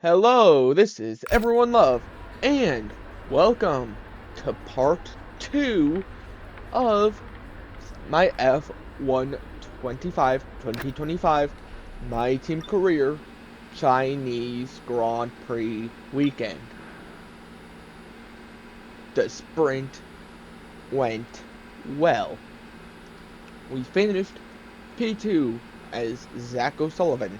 Hello, this is Everyone Love, and welcome to part 2 of my F125 2025 My Team Career Chinese Grand Prix weekend. The sprint went well. We finished P2 as Zach O'Sullivan,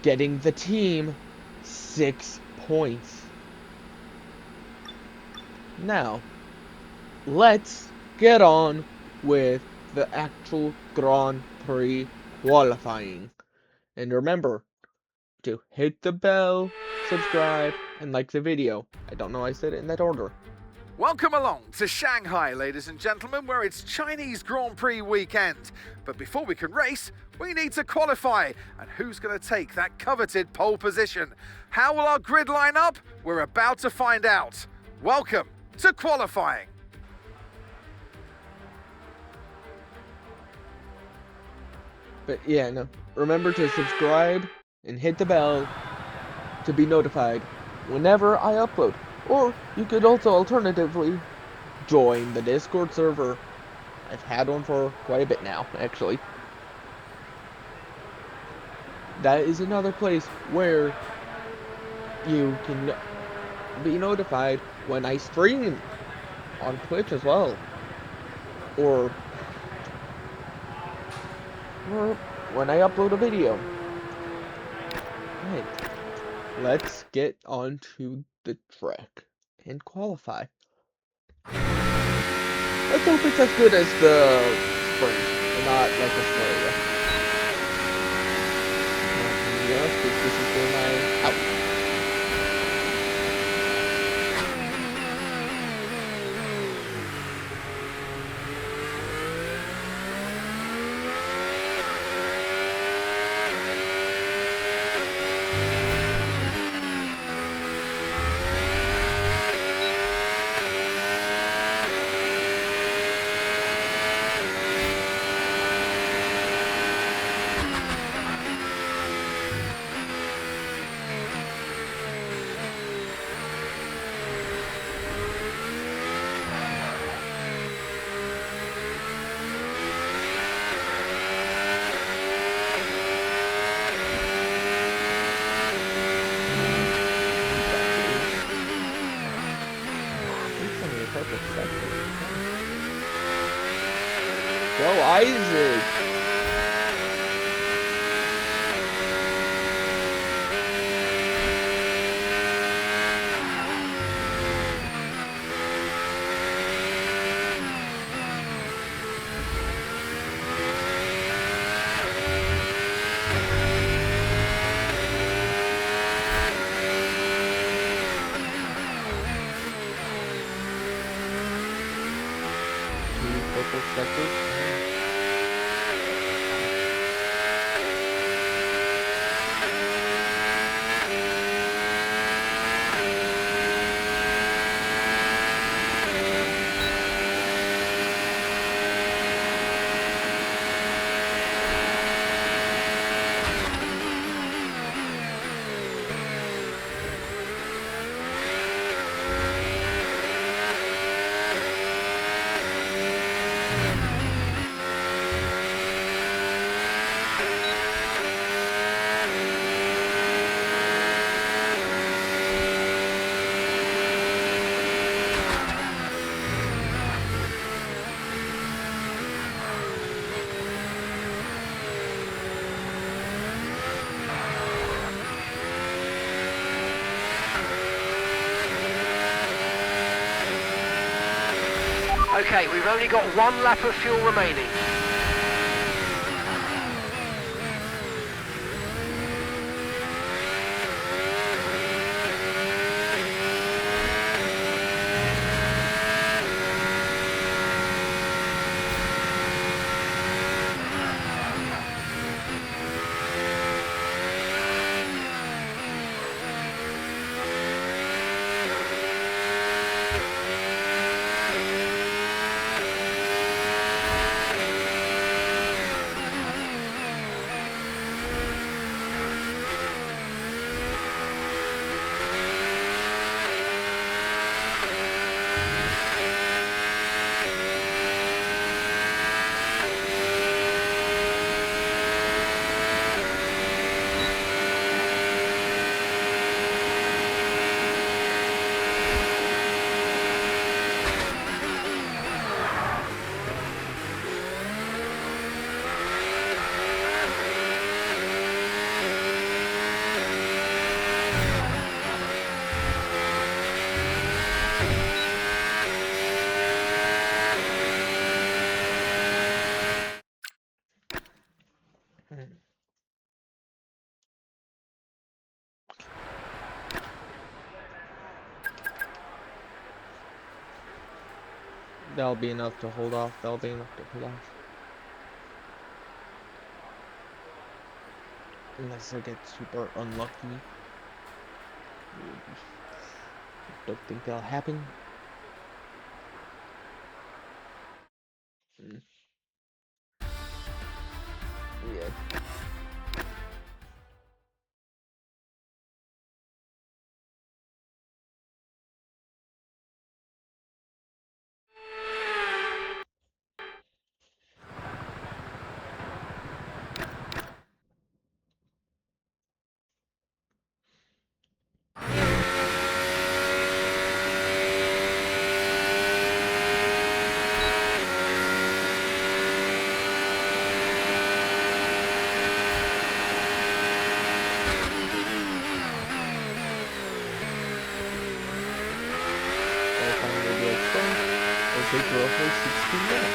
getting the team 6 points. Now, let's get on with the actual Grand Prix qualifying. And remember to hit the bell, subscribe, and like the video. I don't know, I said it in that order. Welcome along to Shanghai, ladies and gentlemen, where it's Chinese Grand Prix weekend. But before we can race, we need to qualify. And who's going to take that coveted pole position? How will our grid line up? We're about to find out. Welcome to qualifying. But yeah, no. Remember to subscribe and hit the bell to be notified whenever I upload. Or you could also alternatively join the Discord server. I've had one for quite a bit now, actually. That is another place where you can be notified when I stream on Twitch as well. Or when I upload a video. Right. Let's get on to the track and qualify. Let's hope it's as good as the sprint, and not like Australia. To be honest, this is for my out. Go Isaac! Purple sectors. Okay, we've only got one lap of fuel remaining. That'll be enough to hold off. That'll be enough to pull off. Unless I get super unlucky. Don't think that'll happen. Yeah. Take roughly 16 minutes.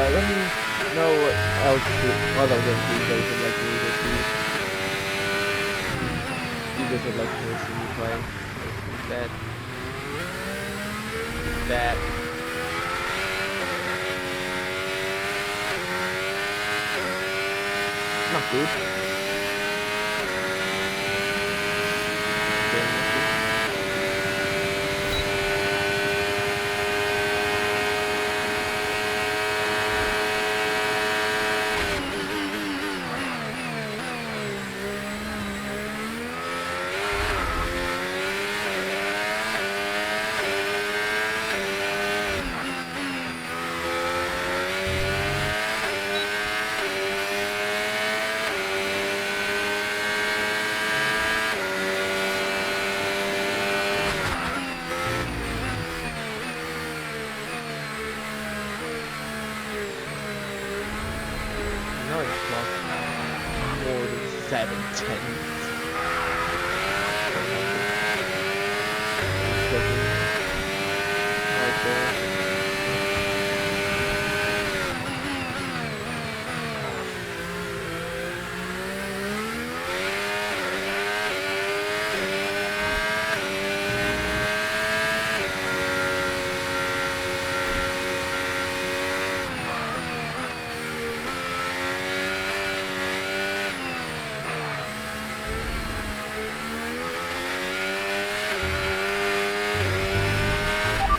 Let me know what else other games you guys would like me to see. You guys would like to see me play. That. Not good. More than 7/10.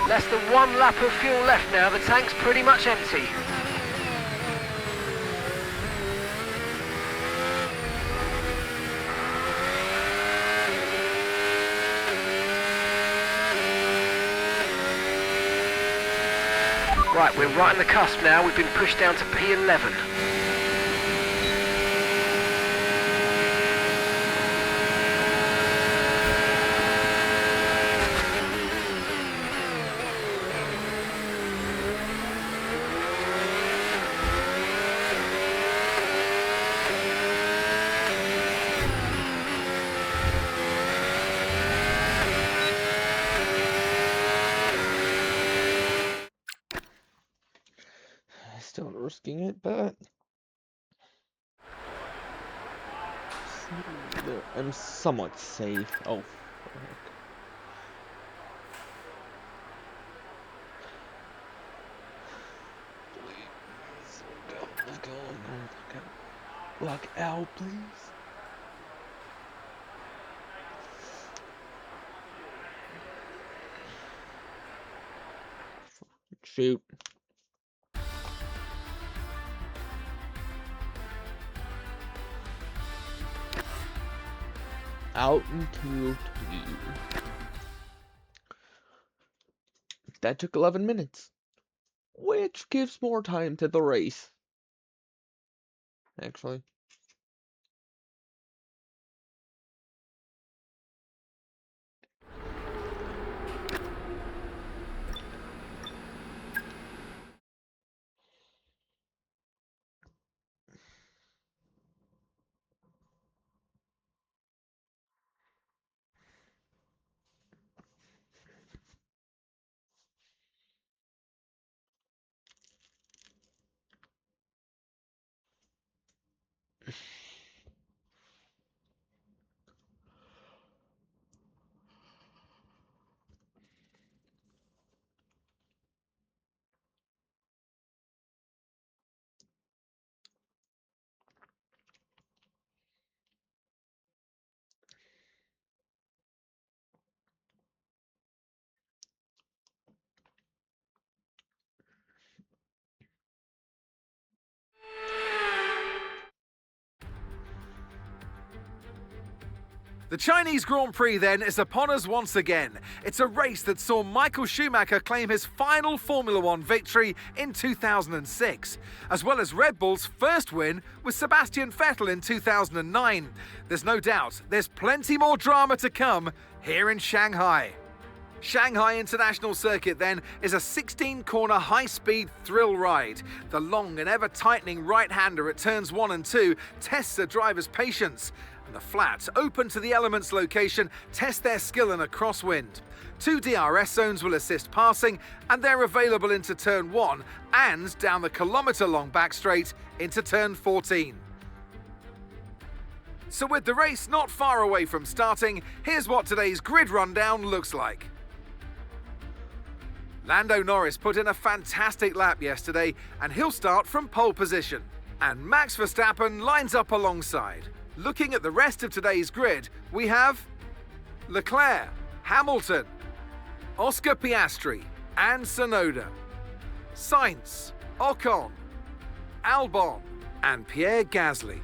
Less than 1 lap of fuel left now, the tank's pretty much empty. Right, we're right on the cusp now, we've been pushed down to P11. Still risking it, but I'm somewhat safe. Oh, fuck. Please, let's go. Lock out, please. Shoot. out in Q2. That took 11 minutes, which gives more time to the race, actually. The Chinese Grand Prix then is upon us once again. It's a race that saw Michael Schumacher claim his final Formula One victory in 2006, as well as Red Bull's first win with Sebastian Vettel in 2009. There's no doubt there's plenty more drama to come here in Shanghai. Shanghai International Circuit then is a 16-corner high-speed thrill ride. The long and ever-tightening right-hander at turns 1 and 2 tests a driver's patience. The flat, open to the elements location, test their skill in a crosswind. 2 DRS zones will assist passing, and they're available into turn 1 and down the kilometre-long back straight into turn 14. So with the race not far away from starting, here's what today's grid rundown looks like. Lando Norris put in a fantastic lap yesterday, and he'll start from pole position. And Max Verstappen lines up alongside. Looking at the rest of today's grid, we have Leclerc, Hamilton, Oscar Piastri and Tsunoda, Sainz, Ocon, Albon and Pierre Gasly,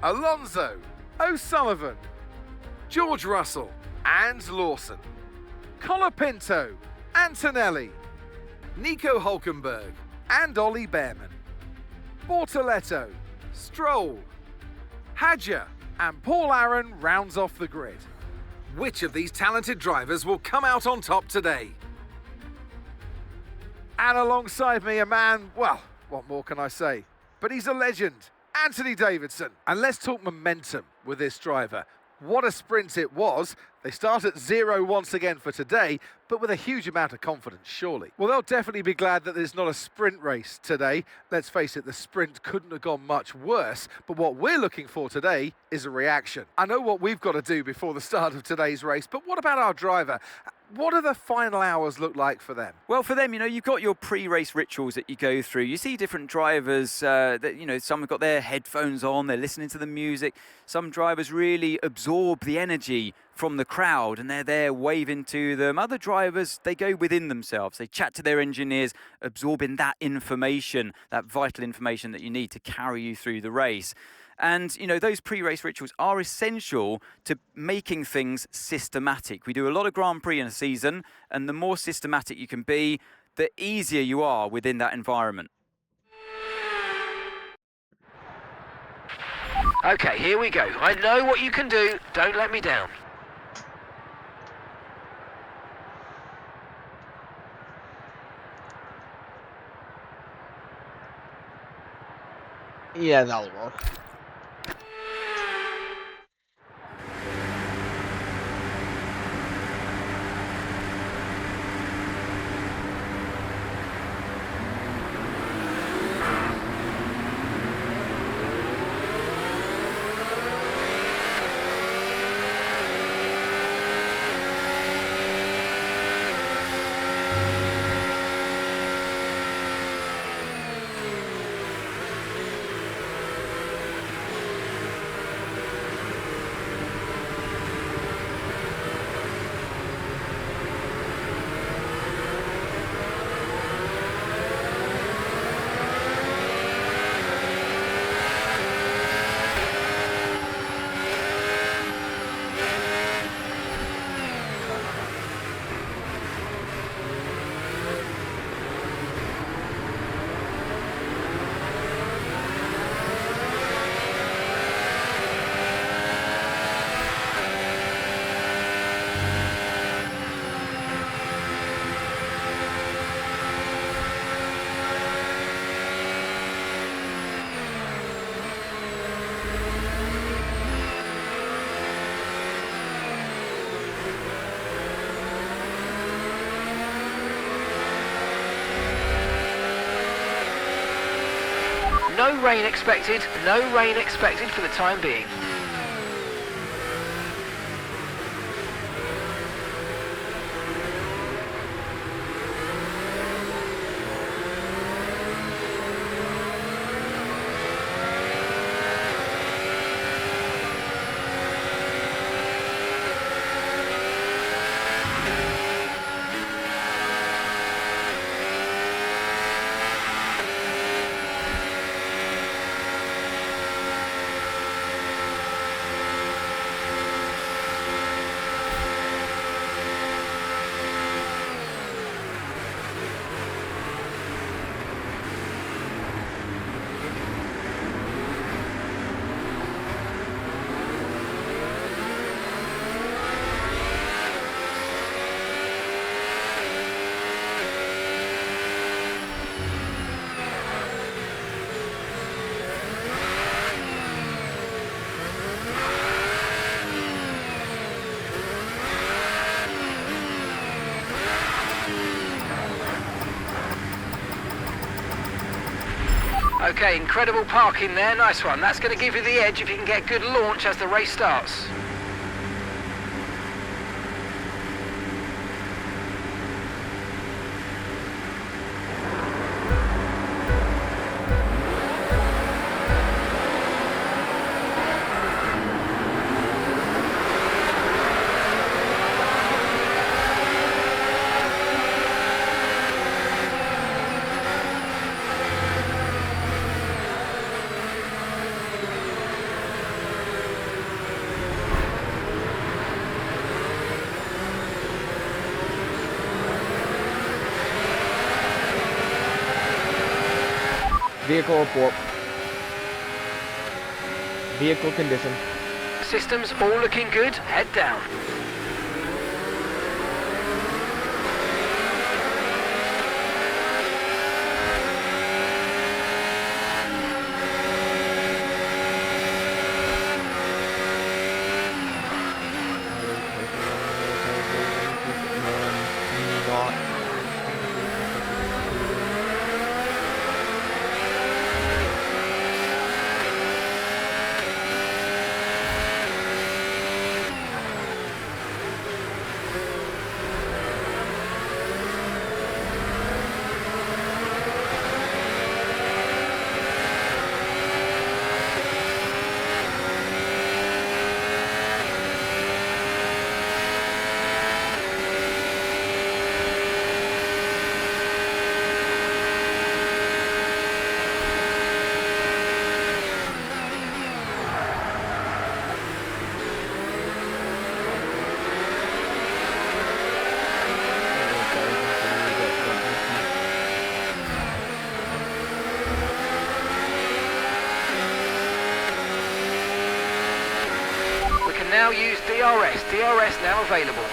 Alonso, O'Sullivan, George Russell and Lawson, Colapinto, Antonelli, Nico Hulkenberg and Ollie Behrman, Bortoletto, Stroll, Hadjar and Paul Aaron rounds off the grid. Which of these talented drivers will come out on top today? And alongside me a man, well, what more can I say? But he's a legend, Anthony Davidson. And let's talk momentum with this driver. What a sprint it was. They start at 0 once again for today, but with a huge amount of confidence, surely. Well, they'll definitely be glad that there's not a sprint race today. Let's face it, the sprint couldn't have gone much worse, but what we're looking for today is a reaction. I know what we've got to do before the start of today's race, but what about our driver? What do the final hours look like for them? Well, for them, you've got your pre-race rituals that you go through. You see different drivers that, some have got their headphones on, they're listening to the music. Some drivers really absorb the energy from the crowd and they're there waving to them. Other drivers, they go within themselves. They chat to their engineers, absorbing that information, that vital information that you need to carry you through the race. And, those pre-race rituals are essential to making things systematic. We do a lot of Grand Prix in a season, and the more systematic you can be, the easier you are within that environment. Okay, here we go. I know what you can do. Don't let me down. Yeah, that'll work. No rain expected, no rain expected for the time being. Okay, incredible parking there, nice one. That's going to give you the edge if you can get good launch as the race starts. Vehicle report. Vehicle condition. Systems all looking good, head down. Now use DRS. DRS now available.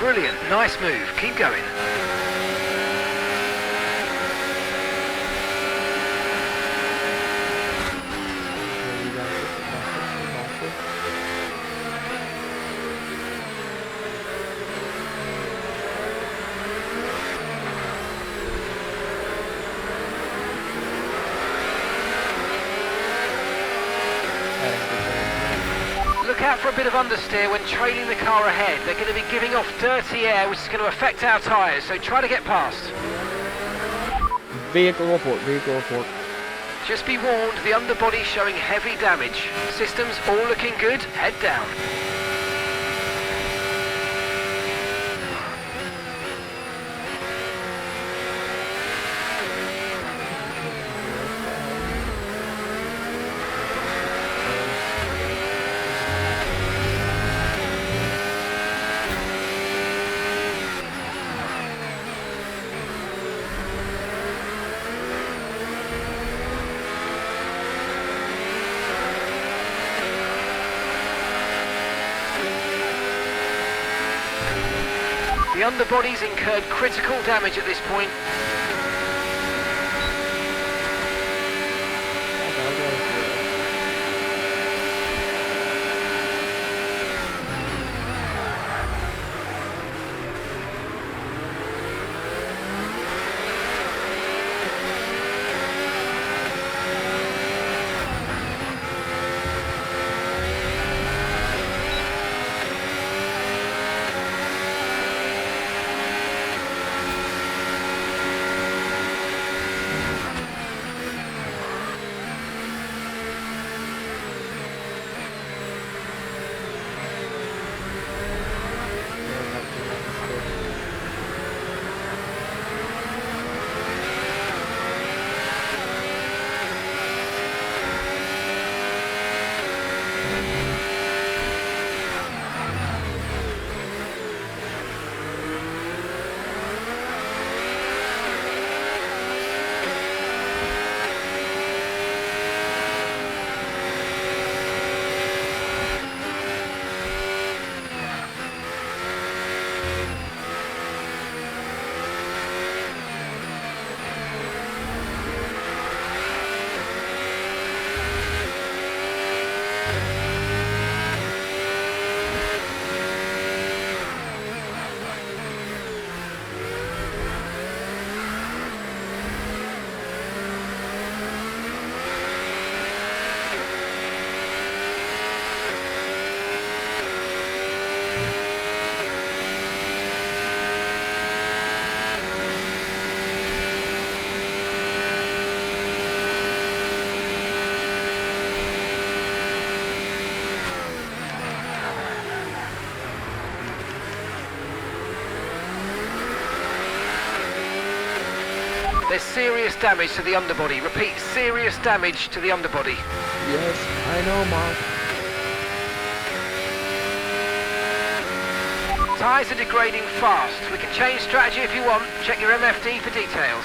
Brilliant, nice move, keep going. look out for a bit of understeer when trailing the car ahead. They're going to be giving off dirty air, which is going to affect our tyres, so try to get past. Vehicle report, vehicle report. Just be warned, the underbody's showing heavy damage. Systems all looking good, head down. The underbody's incurred critical damage at this point. There's serious damage to the underbody. Repeat, serious damage to the underbody. Yes, I know, Mark. Tyres are degrading fast. We can change strategy if you want. Check your MFD for details.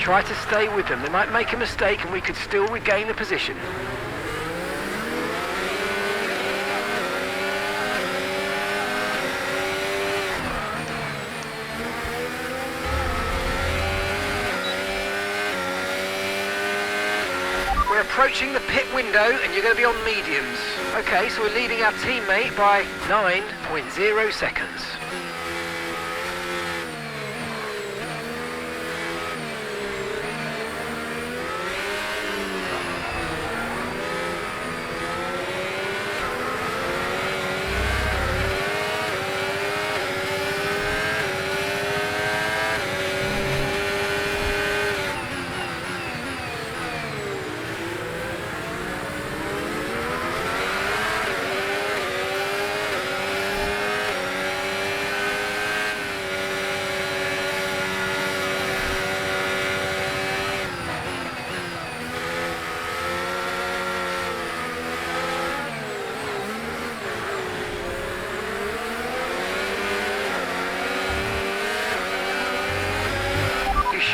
Try to stay with them. They might make a mistake and we could still regain the position. We're approaching the pit window and you're going to be on mediums. Okay, so we're leading our teammate by 9.0 seconds.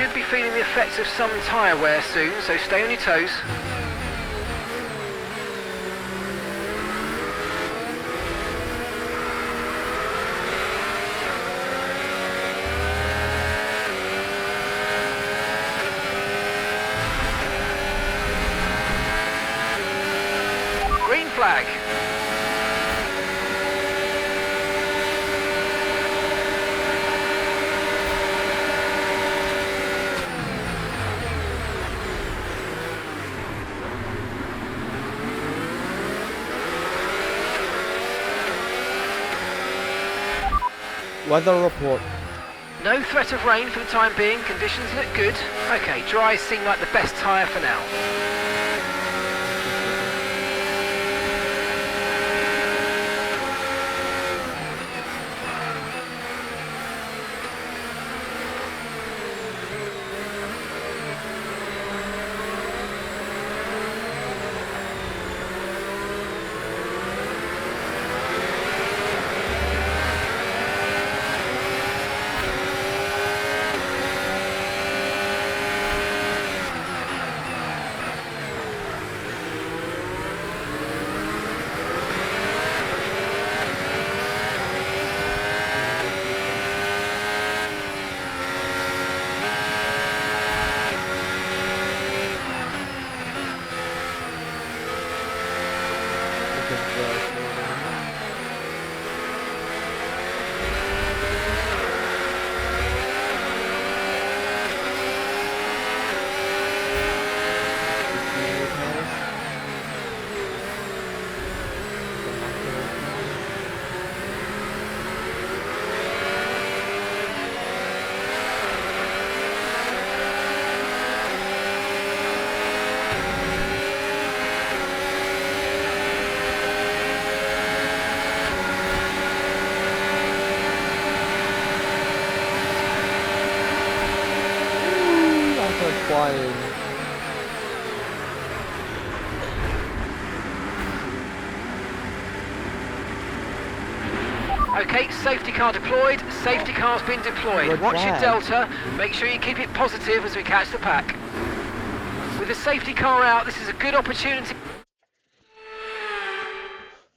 should be feeling the effects of some tyre wear soon, so stay on your toes. Green flag. Weather report. No threat of rain for the time being, conditions look good. Okay, dry seem like the best tyre for now. Flying. Okay, safety car deployed. Safety car's been deployed. Red Watch your flag. delta. Make sure you keep it positive as we catch the pack. With the safety car out, this is a good opportunity.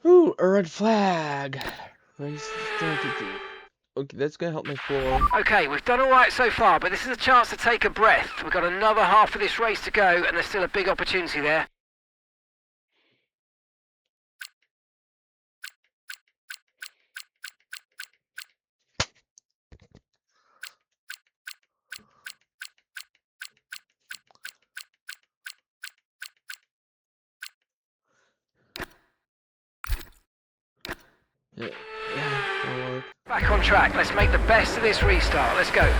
Ooh, a red flag. Race strategy. Okay, that's gonna help my floor. Okay, we've done all right so far, but this is a chance to take a breath. We've got another half of this race to go, and there's still a big opportunity there. Yeah, that'll work. Back on track. Let's make the best of this restart. Let's go.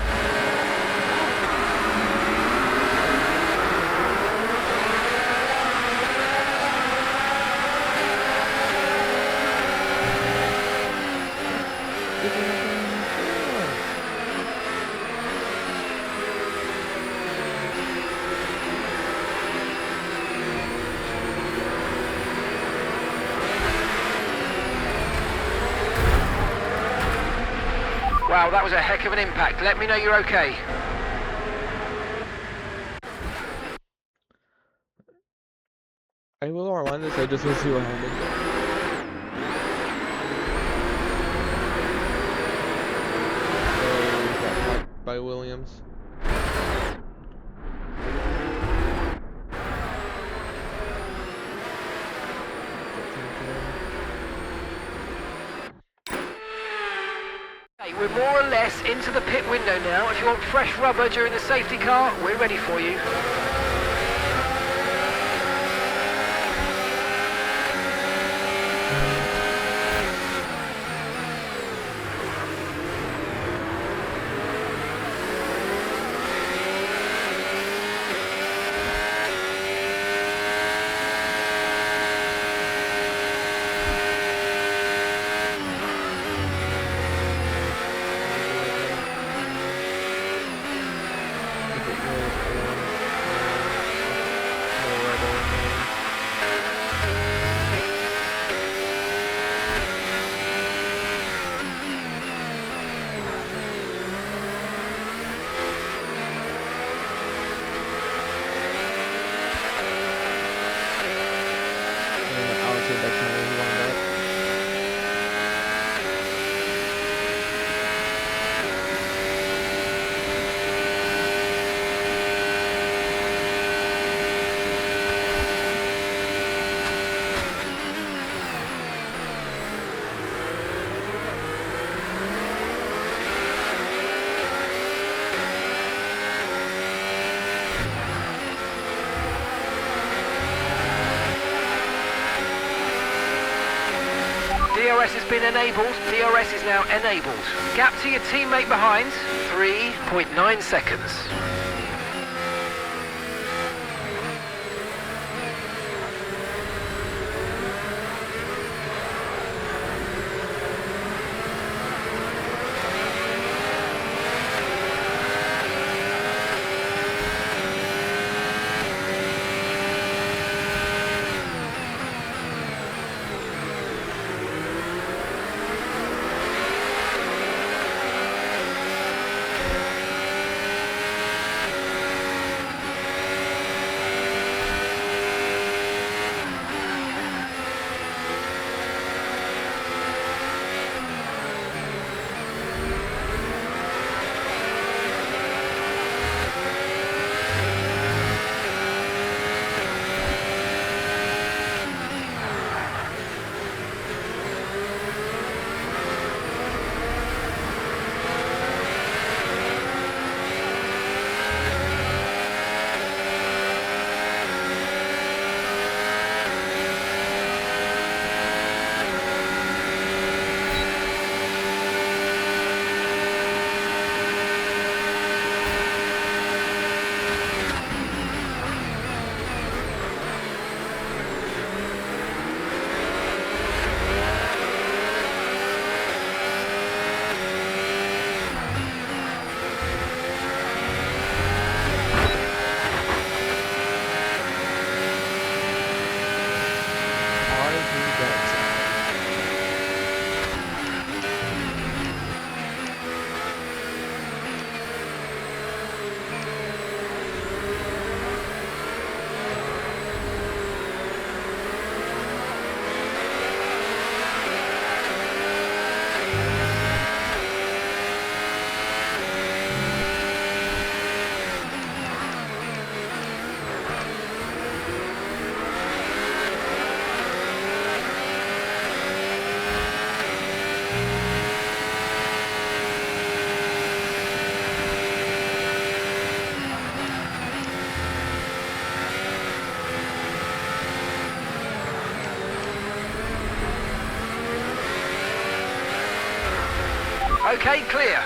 Wow, that was a heck of an impact. Let me know you're okay. I will rewind this, I just want to see what happened. So, got caught by Williams. Hey, we're more or less into the pit window now. If you want fresh rubber during the safety car, we're ready for you. DRS has been enabled. DRS is now enabled. Gap to your teammate behind, 3.9 seconds. Okay, clear.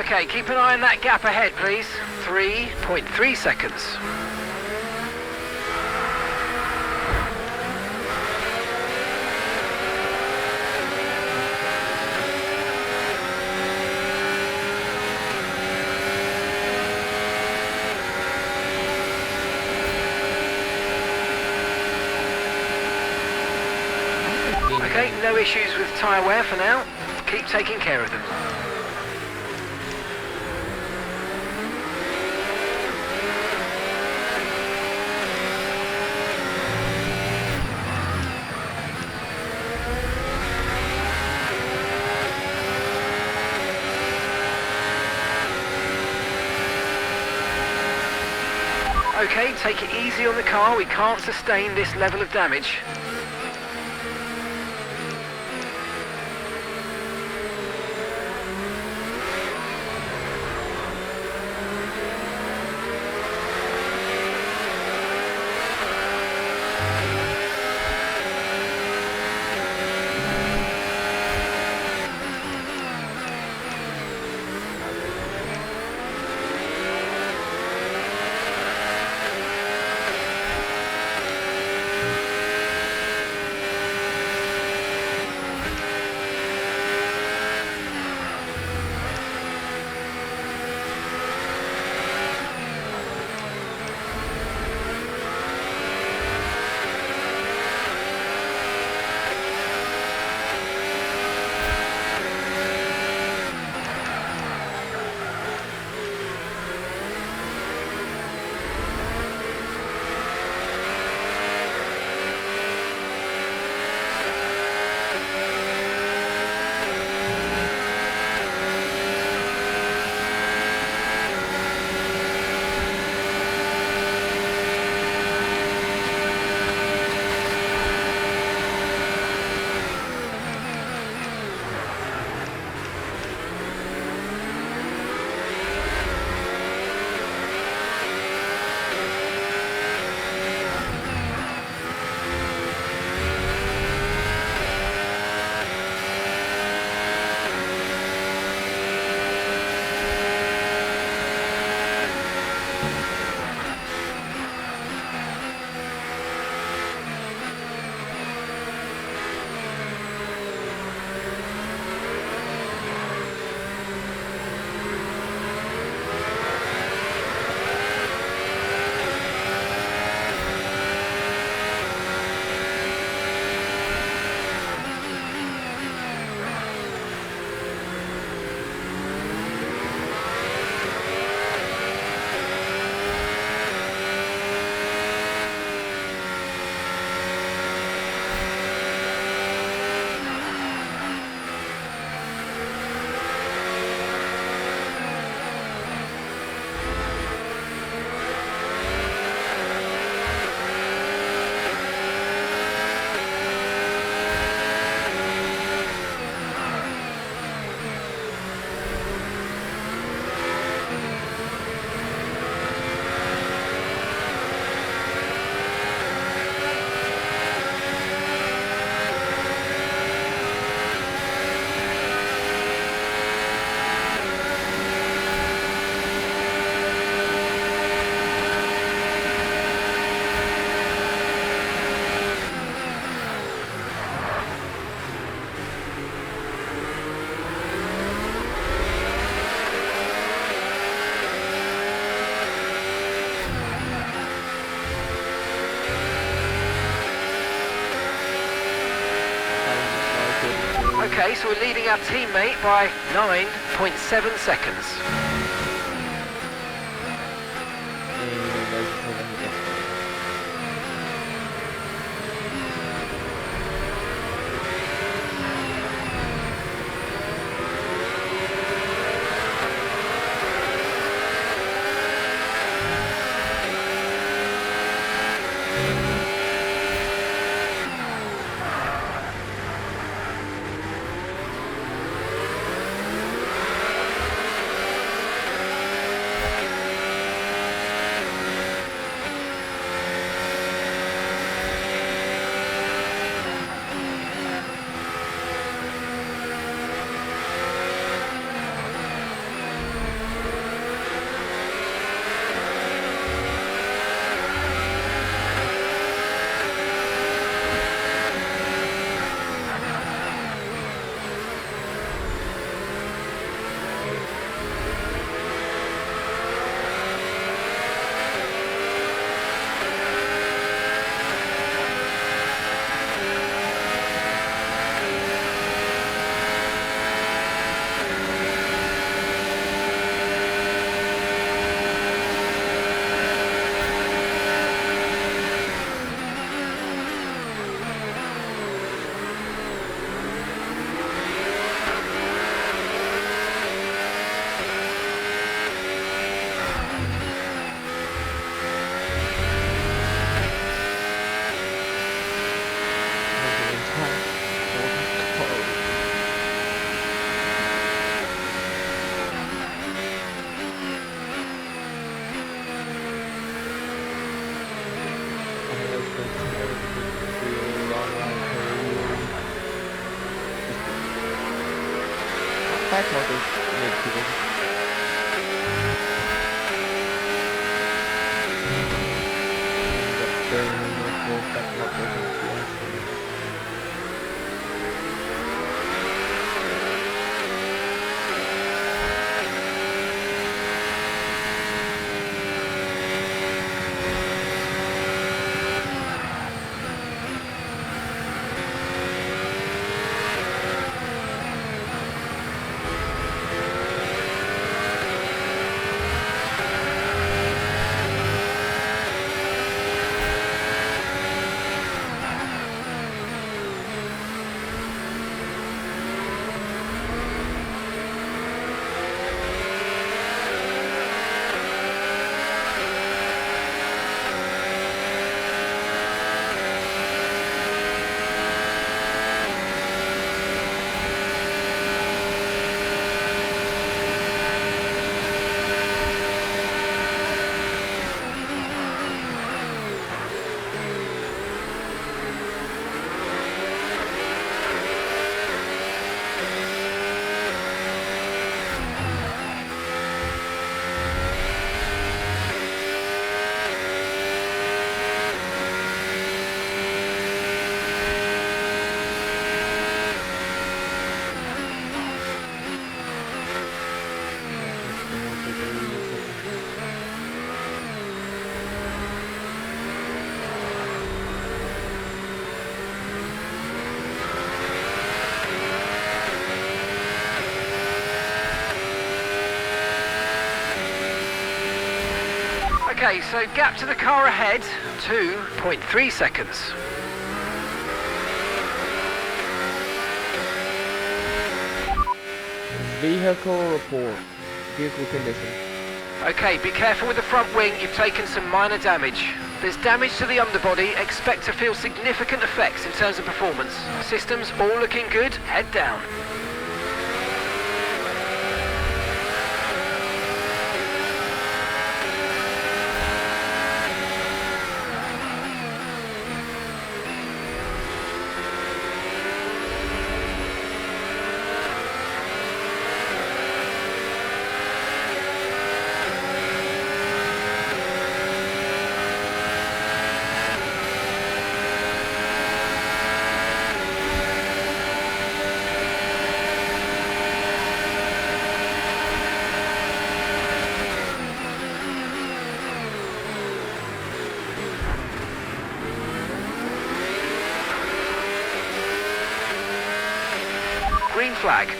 Okay, keep an eye on that gap ahead, please. 3.3 seconds. Okay, no issues with tyre wear for now. Keep taking care of them. Okay, take it easy on the car. We can't sustain this level of damage. Okay, so we're leading our teammate by 9.7 seconds. Back markers make people. Okay, so gap to the car ahead, 2.3 seconds. Vehicle report. Vehicle condition. Okay, be careful with the front wing, you've taken some minor damage. There's damage to the underbody, expect to feel significant effects in terms of performance. Systems all looking good, head down.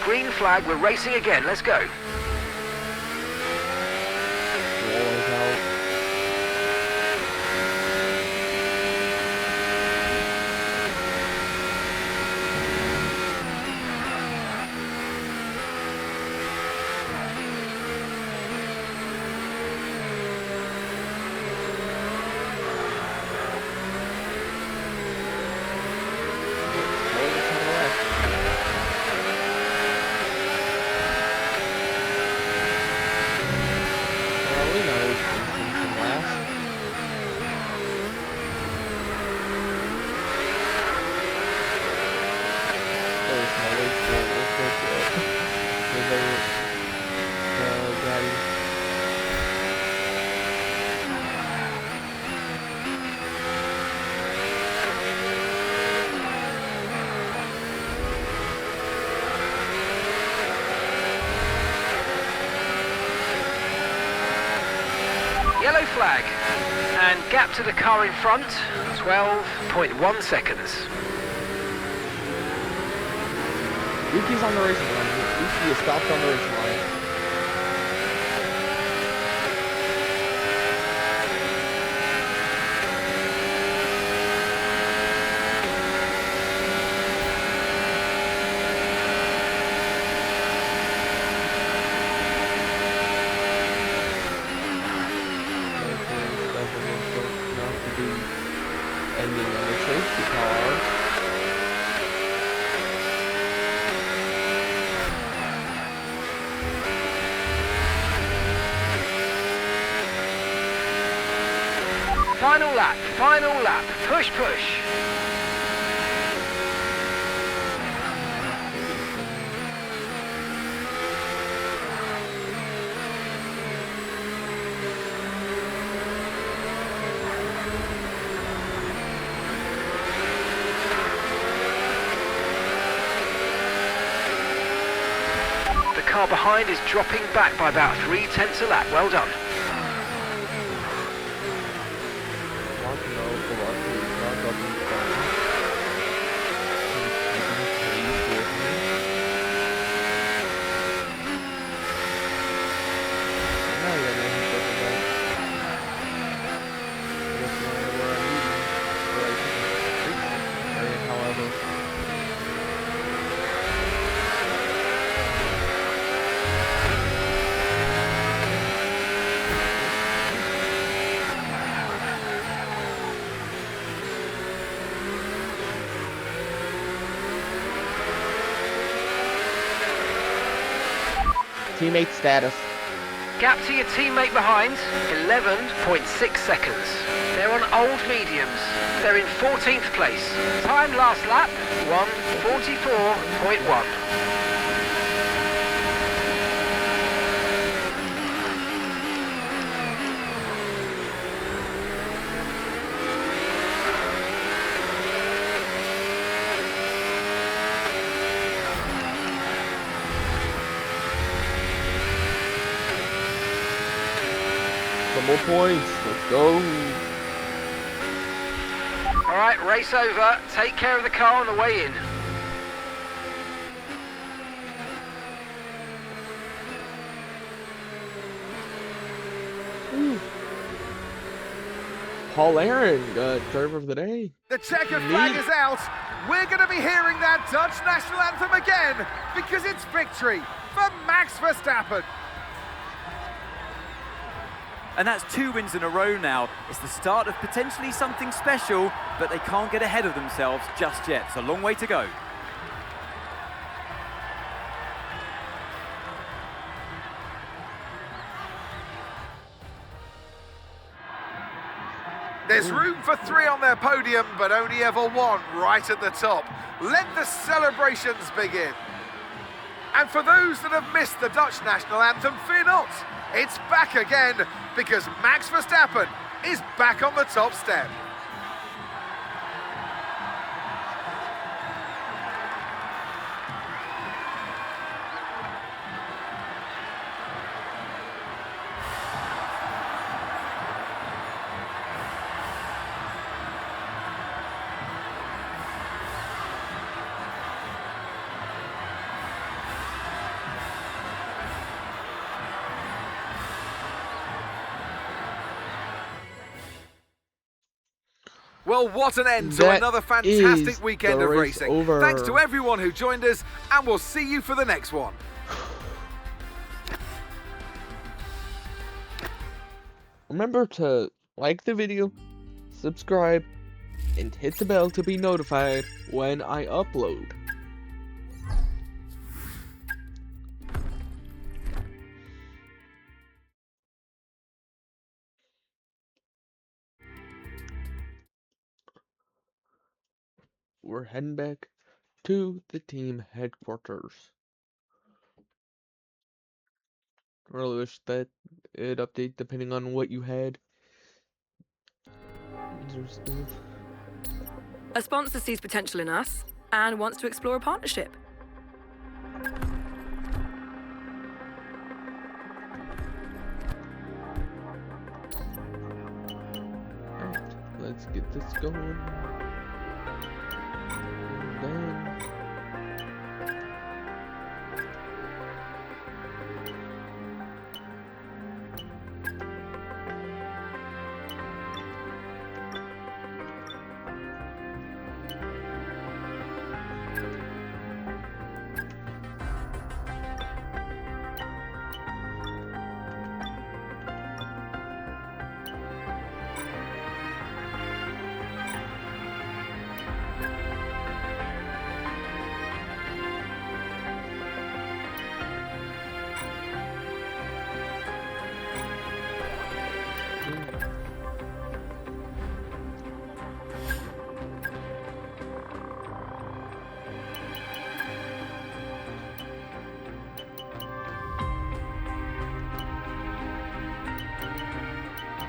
Green flag, we're racing again, let's go. Wall is out. Yellow flag. And gap to the car in front, 12.1 seconds. Yuki's on the racing line. Yuki is stopped on the racing line. Ending on the safety car. Final lap, final lap. Push, push. The car behind is dropping back by about 3/10 a lap. Well done. Teammate status. Gap to your teammate behind, 11.6 seconds. They're on old mediums. They're in 14th place. Time last lap, 1:44.1. Some more points. Let's go. All right, race over. Take care of the car on the way in. Paul Aaron, driver of the day. The checkered flag is out. We're going to be hearing that Dutch national anthem again because it's victory for Max Verstappen. And that's 2 wins in a row now. It's the start of potentially something special, but they can't get ahead of themselves just yet. It's a long way to go. There's room for 3 on their podium, but only ever 1 right at the top. Let the celebrations begin. And for those that have missed the Dutch national anthem, fear not. It's back again because Max Verstappen is back on the top step. Well, what an end to That another is fantastic weekend the of race racing. over. Thanks to everyone who joined us, and we'll see you for the next one. Remember to like the video, subscribe, and hit the bell to be notified when I upload. We're heading back to the team headquarters. I really wish that it'd update depending on what you had. A sponsor sees potential in us and wants to explore a partnership. Alright, let's get this going. Done.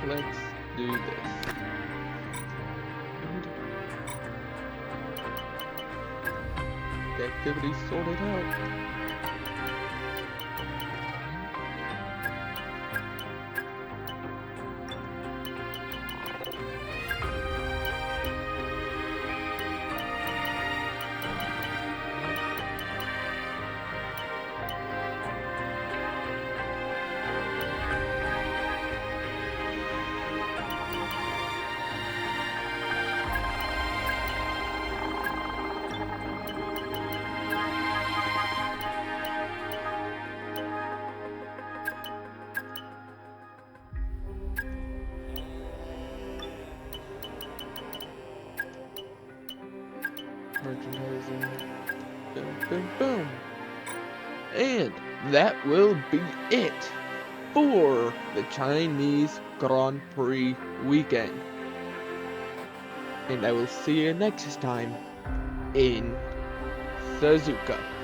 let's do this. The activity's sorted out. Merchandising. Boom, boom, boom. And that will be it for the Chinese Grand Prix weekend. And I will see you next time in Suzuka.